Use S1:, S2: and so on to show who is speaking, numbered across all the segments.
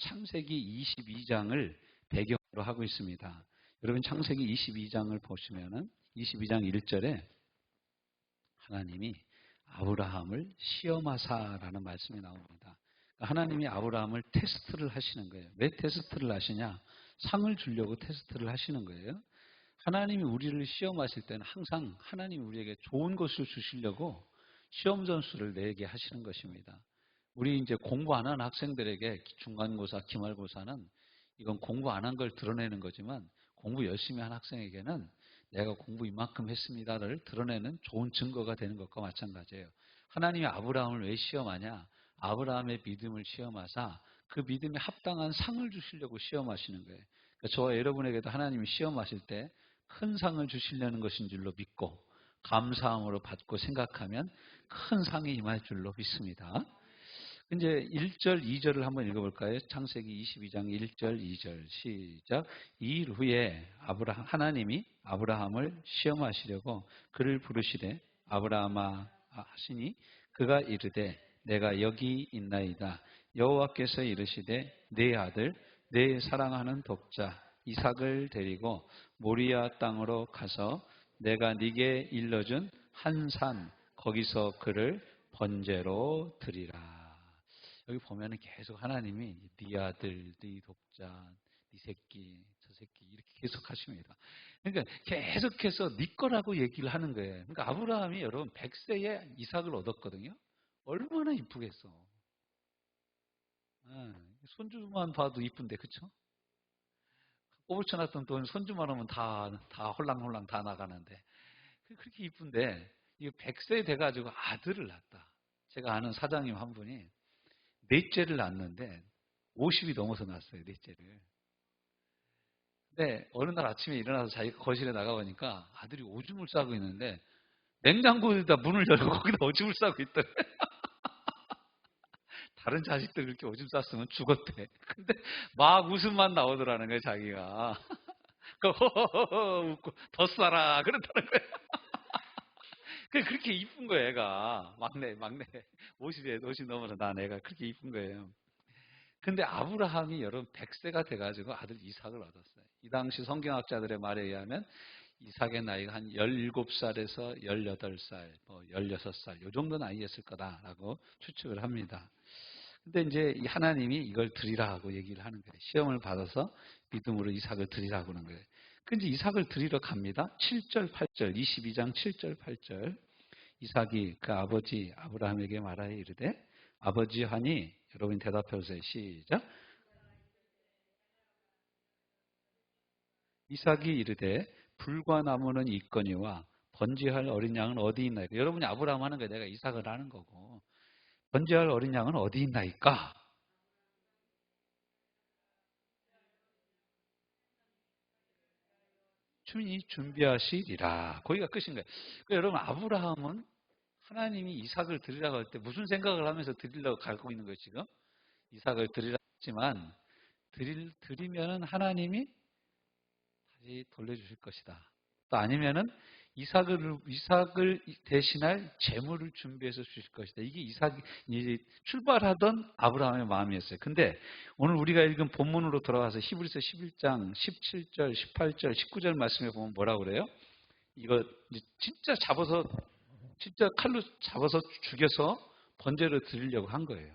S1: 창세기 22장을 배경으로 하고 있습니다. 여러분 창세기 22장을 보시면은 22장 1절에 하나님이 아브라함을 시험하사라는 말씀이 나옵니다. 하나님이 아브라함을 테스트를 하시는 거예요. 왜 테스트를 하시냐? 상을 주려고 테스트를 하시는 거예요. 하나님이 우리를 시험하실 때는 항상 하나님이 우리에게 좋은 것을 주시려고 시험 전수를 내게 하시는 것입니다. 우리 이제 공부 안 한 학생들에게 중간고사, 기말고사는 이건 공부 안 한 걸 드러내는 거지만 공부 열심히 한 학생에게는 내가 공부 이만큼 했습니다를 드러내는 좋은 증거가 되는 것과 마찬가지예요. 하나님이 아브라함을 왜 시험하냐? 아브라함의 믿음을 시험하사 그 믿음에 합당한 상을 주시려고 시험하시는 거예요. 그러니까 저와 여러분에게도 하나님이 시험하실 때 큰 상을 주시려는 것인 줄로 믿고 감사함으로 받고 생각하면 큰 상이 임할 줄로 믿습니다. 이제 1절, 2절을 한번 읽어볼까요? 창세기 22장 1절, 2절 시작. 이 일 후에 하나님이 아브라함을 시험하시려고 그를 부르시되 아브라함아 하시니 그가 이르되 내가 여기 있나이다. 여호와께서 이르시되 내 아들 내 사랑하는 독자 이삭을 데리고 모리아 땅으로 가서 내가 네게 일러준 한 산 거기서 그를 번제로 드리라. 여기 보면은 계속 하나님이 네 아들, 네 독자, 네 새끼, 저 새끼 이렇게 계속 하십니다. 그러니까 계속해서 네 거라고 얘기를 하는 거예요. 그러니까 아브라함이 여러분 100세에 이삭을 얻었거든요. 얼마나 이쁘겠어. 손주만 봐도 이쁜데 그쵸? 꼬불쳐놨던 돈 손주만 오면 다 홀랑홀랑 다 나가는데 그렇게 이쁜데 이 100세 돼가지고 아들을 낳았다. 제가 아는 사장님 한 분이 넷째를 낳았는데 50이 넘어서 낳았어요. 넷째를. 근데 어느 날 아침에 일어나서 자기가 거실에 나가보니까 아들이 오줌을 싸고 있는데 냉장고에다 문을 열고 거기다 오줌을 싸고 있더래. 다른 자식들 그렇게 오줌 쌌으면 죽었대. 근데 막 웃음만 나오더라는 거예요. 자기가. 허허허 웃고 더 싸라 그러더라는 거예요. 그렇게 이쁜 거예요. 애가. 막내 50 넘어서 난 애가 그렇게 이쁜 거예요. 근데 아브라함이 여러분 100세가 돼가지고 아들 이삭을 얻었어요. 이 당시 성경학자들의 말에 의하면 이삭의 나이가 한 17살에서 18살, 16살 이 정도 나이였을 거다라고 추측을 합니다. 근데 이제 이 하나님이 이걸 드리라 하고 얘기를 하는 거예요. 시험을 받아서 믿음으로 이삭을 드리라고 하는 거예요. 근데 이삭을 드리러 갑니다. 7절, 8절, 22장 7절, 8절. 이삭이 그 아버지 아브라함에게 말하여 이르되 아버지 하니 여러분 대답해 보세요. 시작. 이삭이 이르되 불과 나무는 있거니와 번제할 어린 양은 어디 있나이까? 여러분이 아브라함 하는 거예요. 내가 이삭을 하는 거고. 번제할 어린 양은 어디 있나이까? 주인이 준비하시리라. 거기가 끝인 거예요. 그러니까 여러분 아브라함은 하나님이 이삭을 드리라고 할 때 무슨 생각을 하면서 드리려고 가고 있는 거예요 지금? 이삭을 드리라고 했지만 드리면은 하나님이 다시 돌려주실 것이다. 또 아니면은 이삭을 대신할 재물을 준비해서 주실 것이다. 이게 이삭이 출발하던 아브라함의 마음이었어요. 근데 오늘 우리가 읽은 본문으로 돌아와서 히브리서 11장 17절, 18절, 19절 말씀에 보면 뭐라고 그래요? 이거 진짜 칼로 잡아서 죽여서 번제로 드리려고 한 거예요.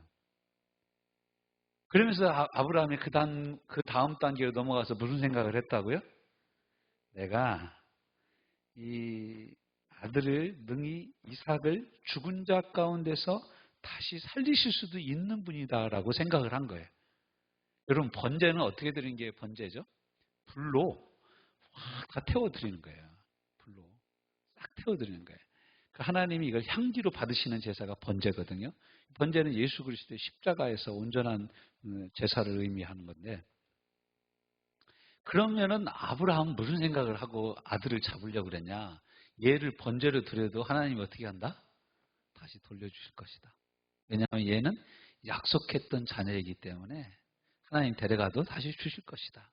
S1: 그러면서 아브라함이 그 다음 단계로 넘어가서 무슨 생각을 했다고요? 내가 이 아들을 능히 이삭을 죽은 자 가운데서 다시 살리실 수도 있는 분이다라고 생각을 한 거예요. 여러분 번제는 어떻게 드리는 게 번제죠? 불로 확 다 태워드리는 거예요. 불로 싹 태워드리는 거예요. 그 하나님이 이걸 향기로 받으시는 제사가 번제거든요. 번제는 예수 그리스도의 십자가에서 온전한 제사를 의미하는 건데 그러면은 아브라함은 무슨 생각을 하고 아들을 잡으려고 그랬냐? 얘를 번제로 드려도 하나님이 어떻게 한다? 다시 돌려주실 것이다. 왜냐하면 얘는 약속했던 자녀이기 때문에 하나님 데려가도 다시 주실 것이다.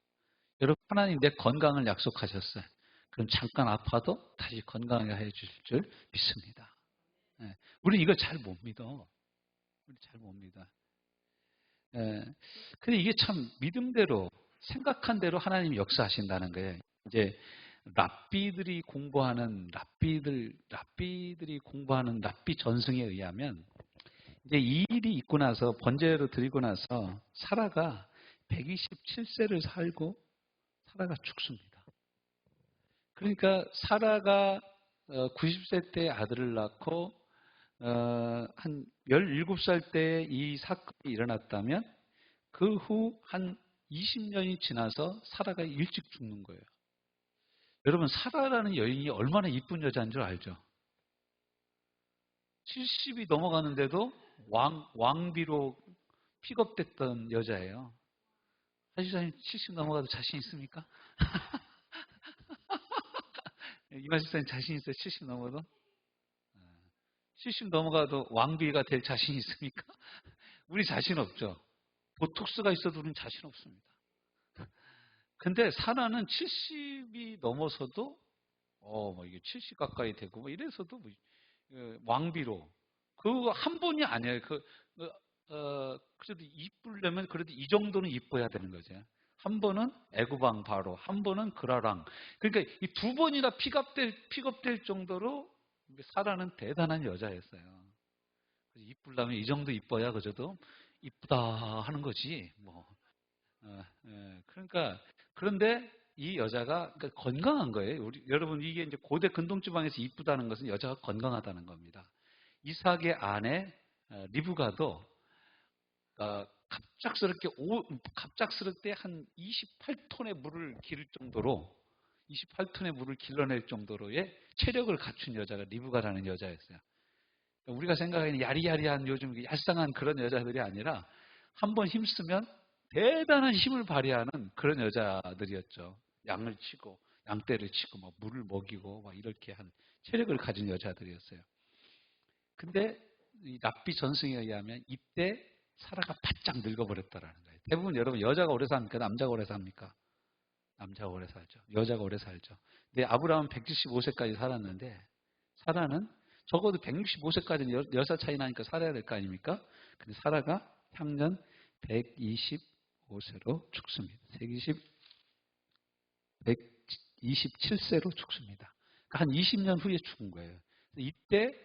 S1: 여러분 하나님 내 건강을 약속하셨어요. 그럼 잠깐 아파도 다시 건강하게 해 주실 줄 믿습니다. 우리 이거 잘 못 믿어. 우리 잘 못 믿어. 예. 근데 이게 참 믿음대로 생각한 대로 하나님이 역사하신다는 거예요. 이제 랍비들이 공부하는 랍비 전승에 의하면 이제 이 일이 있고 나서 번제로 드리고 나서 사라가 127세를 살고 사라가 죽습니다. 그러니까 사라가 90세 때 아들을 낳고 한 17살 때 이 사건이 일어났다면 그 후 한 20년이 지나서 사라가 일찍 죽는 거예요. 여러분, 사라라는 여인이 얼마나 이쁜 여자인 줄 알죠? 70이 넘어가는데도 왕비로 픽업됐던 여자예요. 사실상 70 넘어가도 자신 있습니까? 이마실사님 자신 있어요? 70 넘어도? 70 넘어가도 왕비가 될 자신 있습니까? 우리 자신 없죠. 보톡스가 있어도 우리는 자신 없습니다. 근데 사라는 70이 넘어서도 뭐 이게 70 가까이 되고 뭐 이래서도 뭐 왕비로 그 한 번이 아니에요. 그래도 이쁘려면 그래도 이 정도는 이뻐야 되는 거죠. 한 번은 애구방 바로, 한 번은 그라랑. 그러니까 이 두 번이나 픽업될 정도로 사라는 대단한 여자였어요. 이쁘려면 이 정도 이뻐야 그저도 이쁘다 하는 거지. 뭐. 그러니까 그런데 이 여자가 그러니까 건강한 거예요. 여러분 이게 이제 고대 근동지방에서 이쁘다는 것은 여자가 건강하다는 겁니다. 이삭의 아내 리브가도 갑작스럽게 한 28톤의 물을 기를 정도로 28톤의 물을 길러낼 정도로의 체력을 갖춘 여자가 리브가라는 여자였어요. 우리가 생각하기에는 야리야리한 요즘 얄쌍한 그런 여자들이 아니라 한번 힘쓰면 대단한 힘을 발휘하는 그런 여자들이었죠. 양을 치고 양떼를 치고 막 물을 먹이고 막 이렇게 한 체력을 가진 여자들이었어요. 근데 이 랍비 전승에 의하면 이때 사라가 바짝 늙어버렸다라는 거예요. 대부분 여러분 여자가 오래 삽니까? 남자가 오래 삽니까? 남자가 오래 살죠. 여자가 오래 살죠. 근데 아브라함은 175세까지 살았는데 사라는 적어도 165세까지는 10살 차이 나니까 살아야 될 거 아닙니까? 근데 사라가 향년 125세로 죽습니다. 127세로 죽습니다. 그러니까 한 20년 후에 죽은 거예요. 이때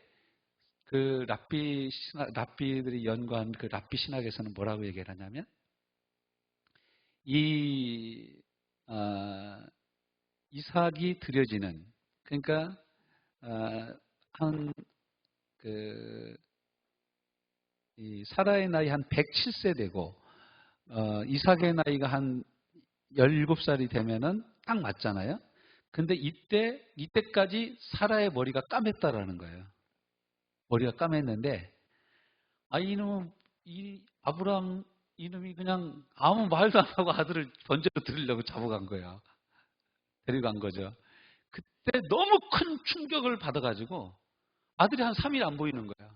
S1: 그 랍비들이 연구한 그 랍비 신학에서는 뭐라고 얘기를 하냐면 이 이삭이 드려지는 그러니까 이 사라의 나이 한 107세 되고 이삭의 나이가 한 17살이 되면은 딱 맞잖아요. 근데 이때까지 사라의 머리가 까맸다라는 거예요. 머리가 까맸는데 이 아브라함 이놈이 그냥 아무 말도 안 하고 아들을 번제로 드리려고 잡아간 거야. 데려간 거죠. 그때 너무 큰 충격을 받아가지고 아들이 한 3일 안 보이는 거야.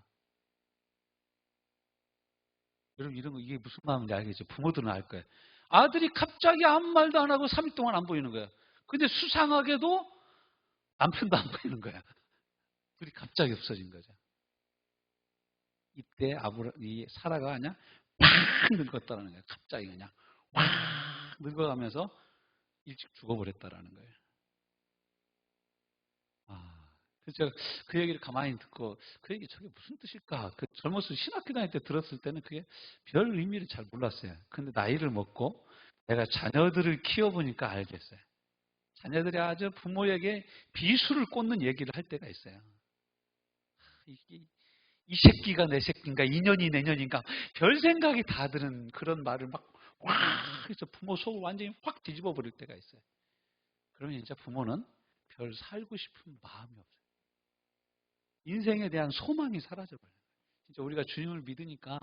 S1: 여러분 이런 거 이게 무슨 마음인지 알겠죠? 부모들은 알 거예요. 아들이 갑자기 아무 말도 안 하고 3일 동안 안 보이는 거야. 근데 수상하게도 남편도 안 보이는 거야. 둘이 갑자기 없어진 거죠. 이때 이 사라가 그냥 팍 늙었다는 거예요. 갑자기 그냥 확 늙어가면서 일찍 죽어버렸다라는 거예요. 그래서 제가 그 얘기를 가만히 듣고 그 얘기 저게 무슨 뜻일까? 그 젊었을 신학교 다닐 때 들었을 때는 그게 별 의미를 잘 몰랐어요. 근데 나이를 먹고 내가 자녀들을 키워보니까 알겠어요. 자녀들이 아주 부모에게 비수를 꽂는 얘기를 할 때가 있어요. 이 새끼가 내 새끼인가, 인연이 내년인가, 별 생각이 다 드는 그런 말을 해서 부모 속을 완전히 확 뒤집어 버릴 때가 있어요. 그러면 진짜 부모는 별 살고 싶은 마음이 없어요. 인생에 대한 소망이 사라져버려요. 진짜 우리가 주님을 믿으니까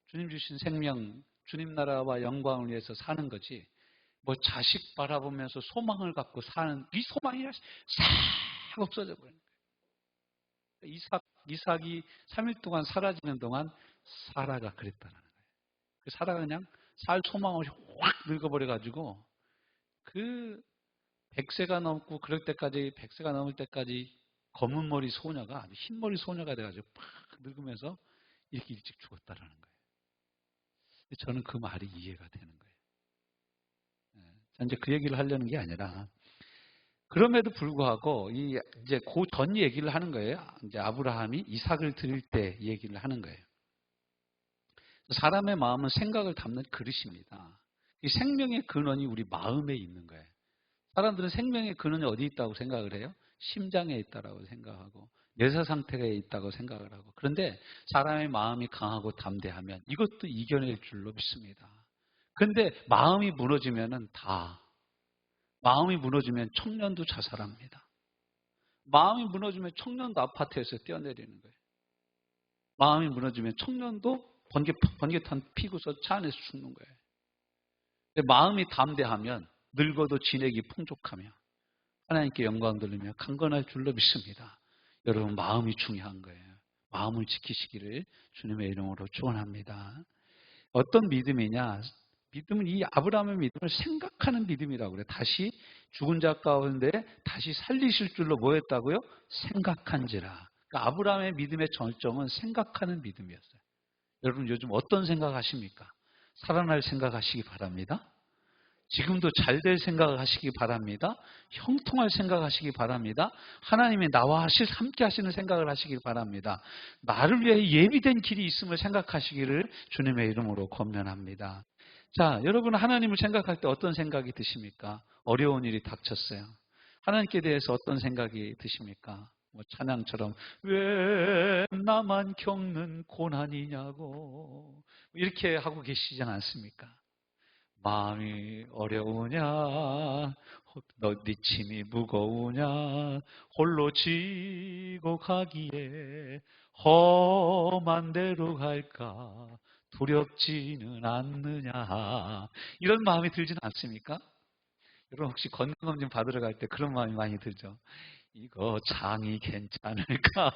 S1: 주님 주신 생명, 주님 나라와 영광을 위해서 사는 거지, 뭐 자식 바라보면서 소망을 갖고 사는 이 소망이 싹 없어져 버려요. 이삭이 3일 동안 사라지는 동안 사라가 그랬다는 거예요. 사라가 그냥 살 소망 없이 확 늙어버려가지고 그 100세가 넘고 그럴 때까지 100세가 넘을 때까지 검은 머리 소녀가 아주 흰 머리 소녀가 돼가지고 팍 늙으면서 이렇게 일찍 죽었다라는 거예요. 저는 그 말이 이해가 되는 거예요. 자, 이제 그 얘기를 하려는 게 아니라, 그럼에도 불구하고 이제 그 전 얘기를 하는 거예요. 이제 아브라함이 이삭을 드릴 때 얘기를 하는 거예요. 사람의 마음은 생각을 담는 그릇입니다. 이 생명의 근원이 우리 마음에 있는 거예요. 사람들은 생명의 근원이 어디 있다고 생각을 해요? 심장에 있다고 생각하고 뇌사 상태에 있다고 생각을 하고, 그런데 사람의 마음이 강하고 담대하면 이것도 이겨낼 줄로 믿습니다. 그런데 마음이 무너지면은 마음이 무너지면 청년도 자살합니다. 마음이 무너지면 청년도 아파트에서 뛰어내리는 거예요. 마음이 무너지면 청년도 번개탄 피고서 차 안에서 죽는 거예요. 근데 마음이 담대하면 늙어도 진액이 풍족하며 하나님께 영광 돌리며 강건할 줄로 믿습니다. 여러분, 마음이 중요한 거예요. 마음을 지키시기를 주님의 이름으로 축원합니다. 어떤 믿음이냐? 믿음은 이 아브라함의 믿음을 생각하는 믿음이라고 그래요. 다시 죽은 자 가운데 다시 살리실 줄로 뭐였다고요? 생각한지라. 그러니까 아브라함의 믿음의 절정은 생각하는 믿음이었어요. 여러분, 요즘 어떤 생각하십니까? 살아날 생각하시기 바랍니다. 지금도 잘 될 생각을 하시기 바랍니다. 형통할 생각하시기 바랍니다. 하나님이 나와 함께 하시는 생각을 하시기 바랍니다. 나를 위해 예비된 길이 있음을 생각하시기를 주님의 이름으로 권면합니다. 자, 여러분, 하나님을 생각할 때 어떤 생각이 드십니까? 어려운 일이 닥쳤어요. 하나님께 대해서 어떤 생각이 드십니까? 뭐 찬양처럼 왜 나만 겪는 고난이냐고 이렇게 하고 계시지 않습니까? 마음이 어려우냐, 네 짐이 무거우냐, 홀로 지고 가기에 험한 데로 갈까 두렵지는 않느냐, 이런 마음이 들지는 않습니까? 여러분, 혹시 건강검진 받으러 갈 때 그런 마음이 많이 들죠? 이거 장이 괜찮을까?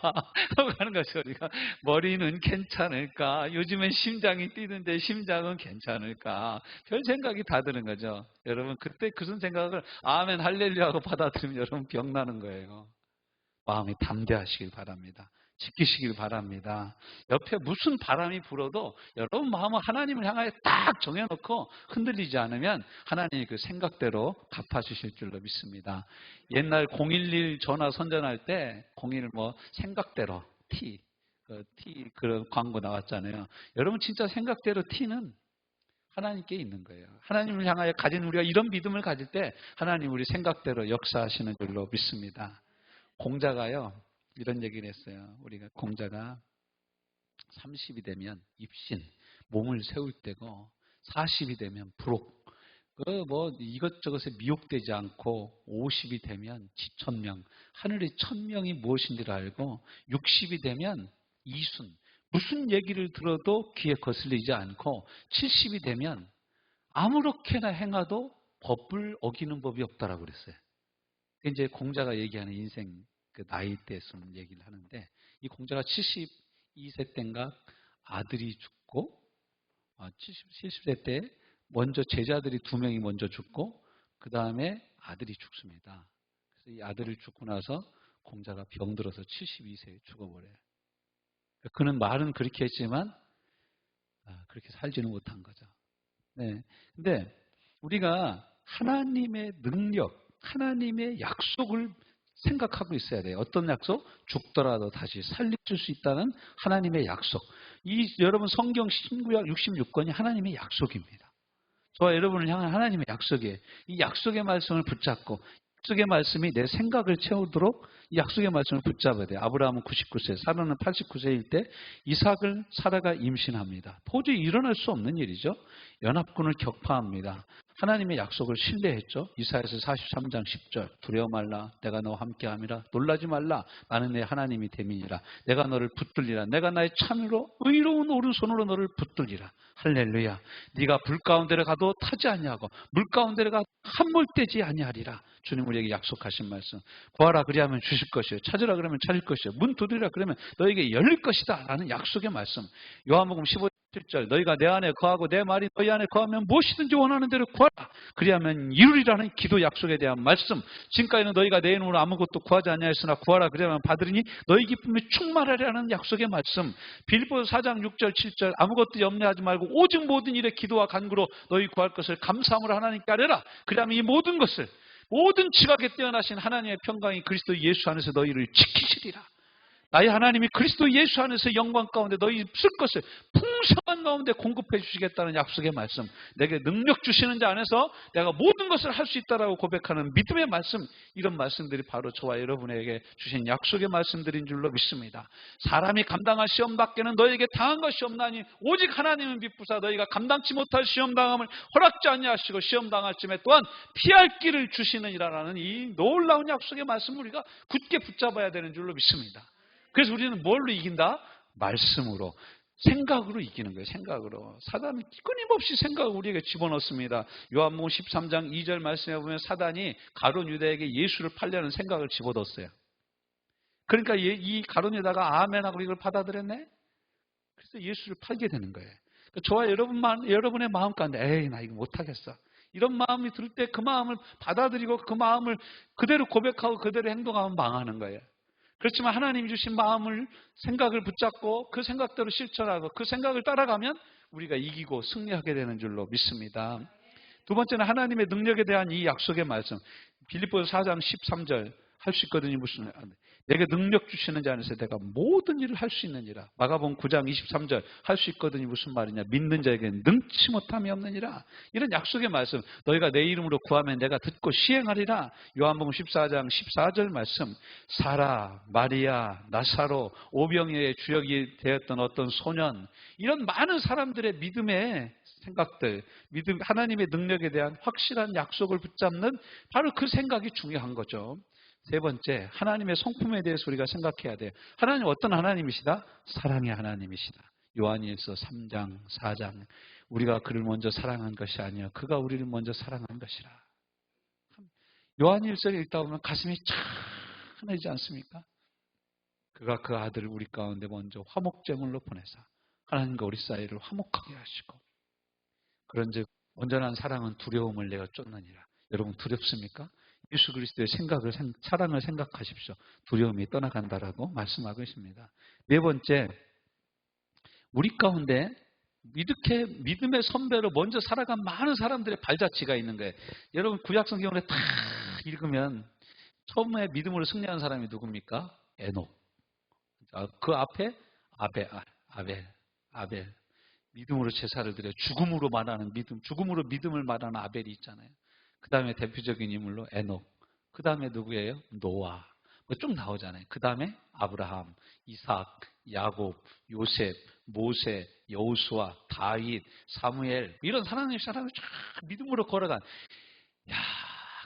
S1: 하고 가는 거죠. 우리가 머리는 괜찮을까? 요즘엔 심장이 뛰는데 심장은 괜찮을까? 별 생각이 다 드는 거죠. 여러분, 그때 그런 생각을 아멘 할렐루야 하고 받아들이면 여러분 병나는 거예요. 마음이 담대하시길 바랍니다. 지키시길 바랍니다. 옆에 무슨 바람이 불어도 여러분 마음은 하나님을 향하여 딱 정해놓고 흔들리지 않으면 하나님이 그 생각대로 갚아주실 줄로 믿습니다. 옛날 011 전화 선전할 때 01 생각대로 T 그런 광고 나왔잖아요. 여러분, 진짜 생각대로 T는 하나님께 있는 거예요. 하나님을 향하여 가진 우리가 이런 믿음을 가질 때 하나님 우리 생각대로 역사하시는 줄로 믿습니다. 공자가요, 이런 얘기를 했어요. 우리가 공자가 30이 되면 입신, 몸을 세울 때고 40이 되면 부록, 이것저것에 미혹되지 않고 50이 되면 지천명, 하늘의 천명이 무엇인지를 알고 60이 되면 이순, 무슨 얘기를 들어도 귀에 거슬리지 않고 70이 되면 아무렇게나 행해도 법을 어기는 법이 없다라고 그랬어요. 이제 공자가 얘기하는 인생 그 나이대에 쓰는 얘기를 하는데, 이 공자가 72세 때인가 아들이 죽고 70세 때 먼저 제자들이 2명이 먼저 죽고 그 다음에 아들이 죽습니다. 그래서 이 아들을 죽고 나서 공자가 병들어서 72세에 죽어버려요. 그는 말은 그렇게 했지만 그렇게 살지는 못한 거죠. 네. 근데 우리가 하나님의 능력, 하나님의 약속을 생각하고 있어야 돼요. 어떤 약속? 죽더라도 다시 살려줄 수 있다는 하나님의 약속. 여러분, 성경 신구약 66권이 하나님의 약속입니다. 저와 여러분을 향한 하나님의 약속이에요. 이 약속의 말씀을 붙잡고 약속의 말씀이 내 생각을 채우도록 이 약속의 말씀을 붙잡아야 돼요. 아브라함은 99세, 사라는 89세일 때 이삭을 사라가 임신합니다. 도저히 일어날 수 없는 일이죠. 연합군을 격파합니다. 하나님의 약속을 신뢰했죠. 이사야서 43장 10절, 두려워 말라, 내가 너와 함께함이라, 놀라지 말라, 나는 내 하나님이 됨이니라, 내가 너를 붙들리라, 내가 나의 참으로 의로운 오른손으로 너를 붙들리라. 할렐루야. 네가 불 가운데를 가도 타지 아니하고 물 가운데를 가도 함몰되지 아니하리라. 주님 우리에게 약속하신 말씀. 구하라 그리하면 주실 것이요, 찾으라 그러면 찾을 것이요, 문 두드리라 그러면 너에게 열릴 것이다 라는 약속의 말씀. 요한복음 15장 7절 너희가 내 안에 거하고 내 말이 너희 안에 거하면 무엇이든지 원하는 대로 구하라. 그리하면 이루리라는 기도 약속에 대한 말씀. 지금까지는 너희가 내 이름으로 아무것도 구하지 아니하였으나 구하라 그리하면 받으리니 너희 기쁨이 충만하리라는 약속의 말씀. 빌립보서 4장 6절 7절 아무것도 염려하지 말고 오직 모든 일에 기도와 간구로 너희 구할 것을 감사함으로 하나님께 아뢰라. 그리하면 이 모든 것을 모든 지각에 뛰어나신 하나님의 평강이 그리스도 예수 안에서 너희를 지키시리라. 나의 하나님이 그리스도 예수 안에서 영광 가운데 너희 쓸 것을 풍성한 가운데 공급해 주시겠다는 약속의 말씀. 내게 능력 주시는 자 안에서 내가 모든 것을 할 수 있다라고 고백하는 믿음의 말씀. 이런 말씀들이 바로 저와 여러분에게 주신 약속의 말씀들인 줄로 믿습니다. 사람이 감당할 시험 밖에는 너에게 당한 것이 없나니 오직 하나님은 비푸사 너희가 감당치 못할 시험 당함을 허락지 아니하시고 시험 당할 쯤에 또한 피할 길을 주시느니라라는 이 놀라운 약속의 말씀을 우리가 굳게 붙잡아야 되는 줄로 믿습니다. 그래서 우리는 뭘로 이긴다? 말씀으로, 생각으로 이기는 거예요. 생각으로. 사단은 끊임없이 생각을 우리에게 집어넣습니다. 요한복음 13장 2절 말씀에 보면 사단이 가룟 유다에게 예수를 팔려는 생각을 집어넣었어요. 그러니까 이 가룟 유다가 아멘하고 이걸 받아들였네. 그래서 예수를 팔게 되는 거예요. 저와 여러분의 마음 가운데 에이 나 이거 못하겠어. 이런 마음이 들 때 그 마음을 받아들이고 그 마음을 그대로 고백하고 그대로 행동하면 망하는 거예요. 그렇지만 하나님이 주신 마음을 생각을 붙잡고 그 생각대로 실천하고 그 생각을 따라가면 우리가 이기고 승리하게 되는 줄로 믿습니다. 두 번째는 하나님의 능력에 대한 이 약속의 말씀. 빌립보서 4장 13절 할 수 있거든요. 무슨 내게 능력 주시는 자 안에서 내가 모든 일을 할 수 있느니라. 마가복음 9장 23절 할 수 있거든요. 무슨 말이냐. 믿는 자에게 능치 못함이 없느니라. 이런 약속의 말씀. 너희가 내 이름으로 구하면 내가 듣고 시행하리라. 요한복음 14장 14절 말씀. 사라, 마리아, 나사로, 오병이어의 주역이 되었던 어떤 소년, 이런 많은 사람들의 믿음의 생각들, 믿음, 하나님의 능력에 대한 확실한 약속을 붙잡는 바로 그 생각이 중요한 거죠. 세 번째, 하나님의 성품에 대해서 우리가 생각해야 돼요. 하나님 어떤 하나님이시다? 사랑의 하나님이시다. 요한일서 3장, 4장 우리가 그를 먼저 사랑한 것이 아니요 그가 우리를 먼저 사랑한 것이라. 요한일서를 읽다 보면 가슴이 찬해지지 않습니까? 그가 그 아들을 우리 가운데 먼저 화목제물로 보내사 하나님과 우리 사이를 화목하게 하시고 그런즉 온전한 사랑은 두려움을 내어 쫓느니라. 여러분 두렵습니까? 예수 그리스도의 사랑을 생각하십시오. 두려움이 떠나간다라고 말씀하고 있습니다. 네 번째, 우리 가운데 이렇게 믿음의 선배로 먼저 살아간 많은 사람들의 발자취가 있는 거예요. 여러분 구약성경을 다 읽으면 처음에 믿음으로 승리한 사람이 누굽니까? 에녹. 그 앞에 아벨. 믿음으로 제사를 드려 죽음으로 말하는 믿음, 죽음으로 믿음을 말하는 아벨이 있잖아요. 그 다음에 대표적인 인물로 에녹. 그 다음에 누구예요? 노아. 쭉 나오잖아요. 그 다음에 아브라함, 이삭, 야곱, 요셉, 모세, 여호수아, 다윗, 사무엘 이런 하나님의 사람을 쫙 믿음으로 걸어간.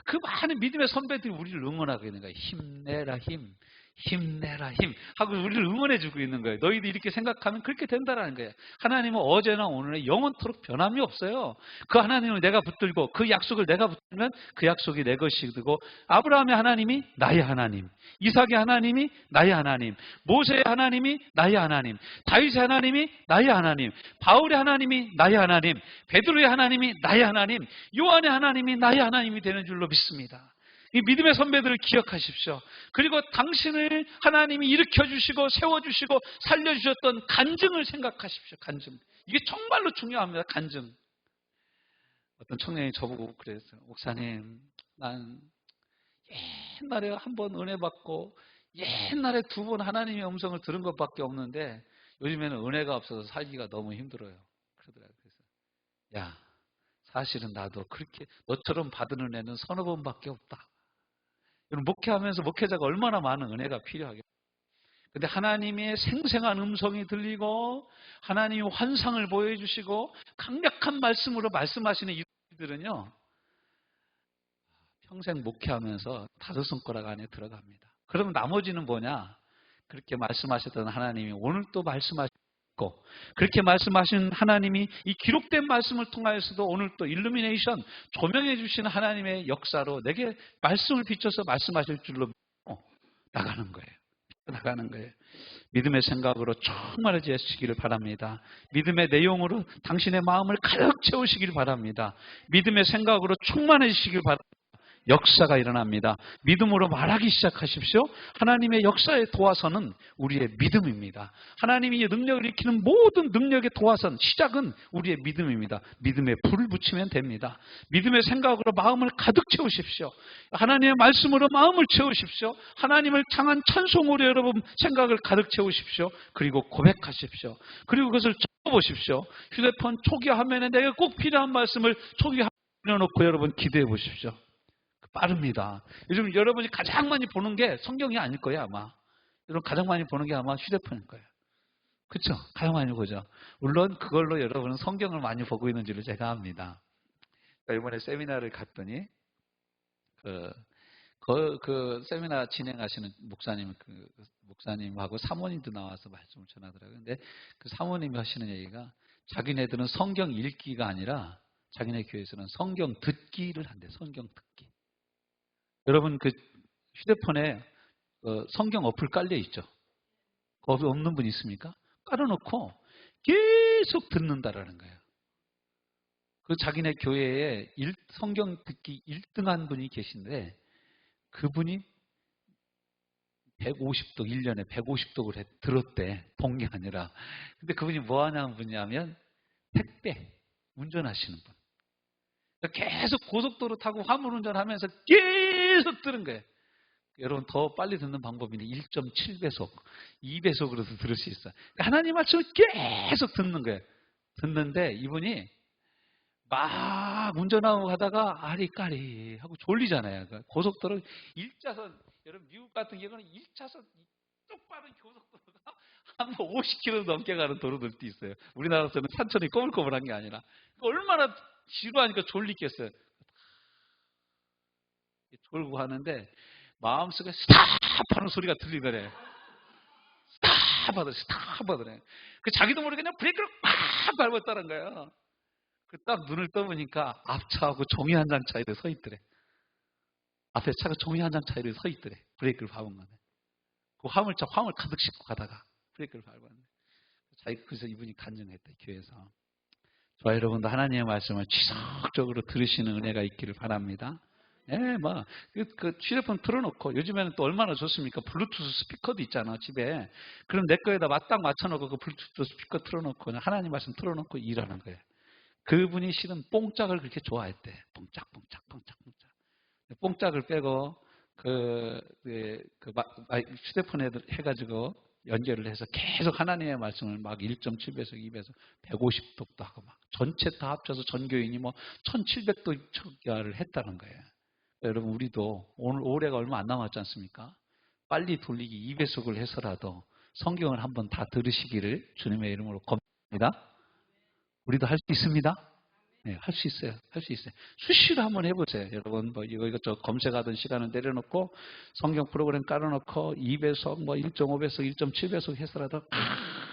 S1: 그 많은 믿음의 선배들이 우리를 응원하고 있는 거예요. 힘내라 힘. 힘내라 힘 하고 우리를 응원해주고 있는 거예요. 너희도 이렇게 생각하면 그렇게 된다라는 거예요. 하나님은 어제나 오늘에 영원토록 변함이 없어요. 그 하나님을 내가 붙들고 그 약속을 내가 붙들면 그 약속이 내 것이 되고 아브라함의 하나님이 나의 하나님, 이삭의 하나님이 나의 하나님, 모세의 하나님이 나의 하나님, 다윗의 하나님이 나의 하나님, 바울의 하나님이 나의 하나님, 베드로의 하나님이 나의 하나님, 요한의 하나님이 나의 하나님이 되는 줄로 믿습니다. 이 믿음의 선배들을 기억하십시오. 그리고 당신을 하나님이 일으켜주시고 세워주시고 살려주셨던 간증을 생각하십시오. 간증. 이게 정말로 중요합니다. 간증. 어떤 청년이 저보고 그랬어요. 목사님, 난 옛날에 한 번 은혜 받고 옛날에 2번 하나님의 음성을 들은 것밖에 없는데 요즘에는 은혜가 없어서 살기가 너무 힘들어요. 그러더라고요. 그래서 야, 사실은 나도 그렇게 너처럼 받은 은혜는 1~2번밖에 없다. 여러분 목회하면서 목회자가 얼마나 많은 은혜가 필요하겠어요. 근데 하나님의 생생한 음성이 들리고 하나님의 환상을 보여주시고 강력한 말씀으로 말씀하시는 이들은요 평생 목회하면서 5손가락 안에 들어갑니다. 그러면 나머지는 뭐냐? 그렇게 말씀하셨던 하나님이 오늘 또 말씀하시고 그렇게 말씀하신 하나님이 이 기록된 말씀을 통하여서도 오늘 또 일루미네이션 조명해 주시는 하나님의 역사로 내게 말씀을 비춰서 말씀하실 줄로 믿고 나가는 거예요. 나가는 거예요. 믿음의 생각으로 충만해지시기를 바랍니다. 믿음의 내용으로 당신의 마음을 가득 채우시길 바랍니다. 믿음의 생각으로 충만해지시길 바랍니다. 역사가 일어납니다. 믿음으로 말하기 시작하십시오. 하나님의 역사의 도화선은 우리의 믿음입니다. 하나님이 능력을 일으키는 모든 능력의 도화선, 시작은 우리의 믿음입니다. 믿음에 불을 붙이면 됩니다. 믿음의 생각으로 마음을 가득 채우십시오. 하나님의 말씀으로 마음을 채우십시오. 하나님을 향한 찬송으로 여러분 생각을 가득 채우십시오. 그리고 고백하십시오. 그리고 그것을 적어보십시오. 휴대폰 초기 화면에 내가 꼭 필요한 말씀을 초기 화면에 놓고 여러분 기도해 보십시오. 빠릅니다. 요즘 여러분이 가장 많이 보는 게 성경이 아닐 거예요, 아마. 여러분 가장 많이 보는 게 아마 휴대폰일 거예요. 그렇죠? 가장 많이 보죠. 물론 그걸로 여러분은 성경을 많이 보고 있는 줄을 제가 압니다. 이번에 세미나를 갔더니 그 세미나 진행하시는 목사님하고 사모님도 나와서 말씀을 전하더라고요. 근데 그 사모님이 하시는 얘기가 자기네들은 성경 읽기가 아니라 자기네 교회에서는 성경 듣기를 한대. 성경 듣기. 여러분 그 휴대폰에 성경 어플 깔려 있죠? 거기 없는 분 있습니까? 깔아놓고 계속 듣는다라는 거예요. 그 자기네 교회에 성경 듣기 1등한 분이 계신데 그분이 150독, 1년에 150독을 들었대. 본 게 아니라. 근데 그분이 뭐 하냐는 분이냐면 택배 운전하시는 분. 계속 고속도로 타고 화물 운전하면서 계속 들은 거예요. 여러분 더 빨리 듣는 방법인데 1.7배속, 2배속으로도 들을 수 있어요. 하나님 말씀을 계속 듣는 거예요. 듣는데 이분이 막 운전하고 가다가 아리까리 하고 졸리잖아요. 고속도로 1차선, 여러분 미국 같은 경우는 1차선 똑바른 고속도로가 한 50km 넘게 가는 도로들도 있어요. 우리나라에서는 산천이 꼬불꼬불한 게 아니라 얼마나 지루하니까 졸리겠어요. 졸고 하는데 마음속에 스탑하는 소리가 들리더래. 스탑하더래. 그 자기도 모르게 그냥 브레이크를 팍 밟았다는 거예요. 그 딱 눈을 떠보니까 앞차하고 종이 한 장 차이로 서 있더래. 앞에 차가 종이 한 장 차이로 서 있더래. 브레이크를 밟은 거네. 그 화물 가득 싣고 가다가 브레이크를 밟았네. 그래서 이분이 간증했대, 교회에서. 저와 여러분도 하나님의 말씀을 지속적으로 들으시는 은혜가 있기를 바랍니다. 예, 그 휴대폰 틀어놓고, 요즘에는 또 얼마나 좋습니까? 블루투스 스피커도 있잖아, 집에. 그럼 내 거에다 딱 맞춰놓고 그 블루투스 스피커 틀어놓고, 하나님 말씀 틀어놓고 일하는 거예요. 그분이 실은 뽕짝을 그렇게 좋아했대. 뽕짝. 뽕짝을 빼고, 휴대폰에 해가지고, 연결을 해서 계속 하나님의 말씀을 막 1.7배속, 2배속, 150독도 하고 막 전체 다 합쳐서 전교인이 1700독 척결을 했다는 거예요. 여러분 우리도 올해가 얼마 안 남았지 않습니까? 빨리 돌리기 2배속을 해서라도 성경을 한번 다 들으시기를 주님의 이름으로 겁니다. 우리도 할 수 있습니다. 네, 할 수 있어요. 할 수 있어요. 수시로 한번 해보세요. 여러분, 이것저것 검색하던 시간을 내려놓고, 성경 프로그램 깔아놓고, 2배속, 1.5배속, 1.7배속 해서라도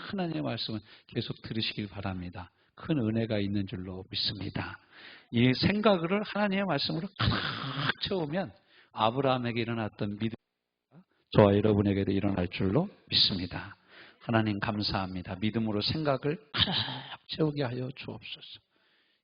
S1: 하나님의 말씀을 계속 들으시길 바랍니다. 큰 은혜가 있는 줄로 믿습니다. 이 생각을 하나님의 말씀으로 가득 채우면 아브라함에게 일어났던 믿음, 저와 여러분에게도 일어날 줄로 믿습니다. 하나님 감사합니다. 믿음으로 생각을 가득 채우게 하여 주옵소서.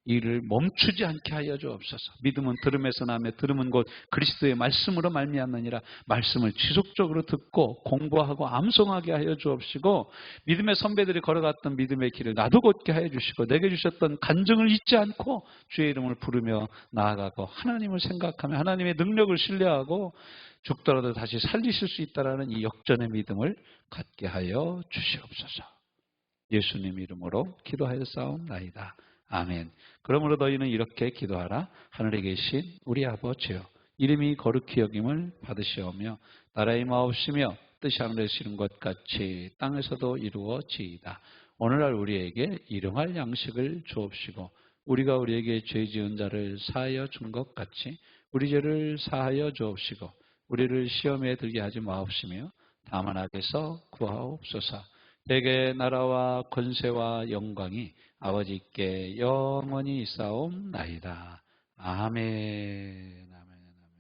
S1: 이를 멈추지 않게 하여 주옵소서. 믿음은 들음에서 나며 들음은 곧 그리스도의 말씀으로 말미암느니라. 말씀을 지속적으로 듣고 공부하고 암송하게 하여 주옵시고, 믿음의 선배들이 걸어갔던 믿음의 길을 나도 걷게 하여 주시고, 내게 주셨던 간증을 잊지 않고 주의 이름을 부르며 나아가고, 하나님을 생각하며 하나님의 능력을 신뢰하고 죽더라도 다시 살리실 수 있다라는 이 역전의 믿음을 갖게 하여 주시옵소서. 예수님 이름으로 기도하여 싸움나이다. 아멘. 그러므로 너희는 이렇게 기도하라. 하늘에 계신 우리 아버지여, 이름이 거룩히 여김을 받으시오며 나라의 마옵시며 뜻이 하늘에서 이룬 것 같이 땅에서도 이루어지이다. 오늘날 우리에게 일용할 양식을 주옵시고, 우리가 우리에게 죄 지은 자를 사하여 준 것 같이 우리 죄를 사하여 주옵시고, 우리를 시험에 들게 하지 마옵시며 다만 악에서 구하옵소서. 대개 나라와 권세와 영광이 아버지께 영원히 있사옵나이다. 아멘.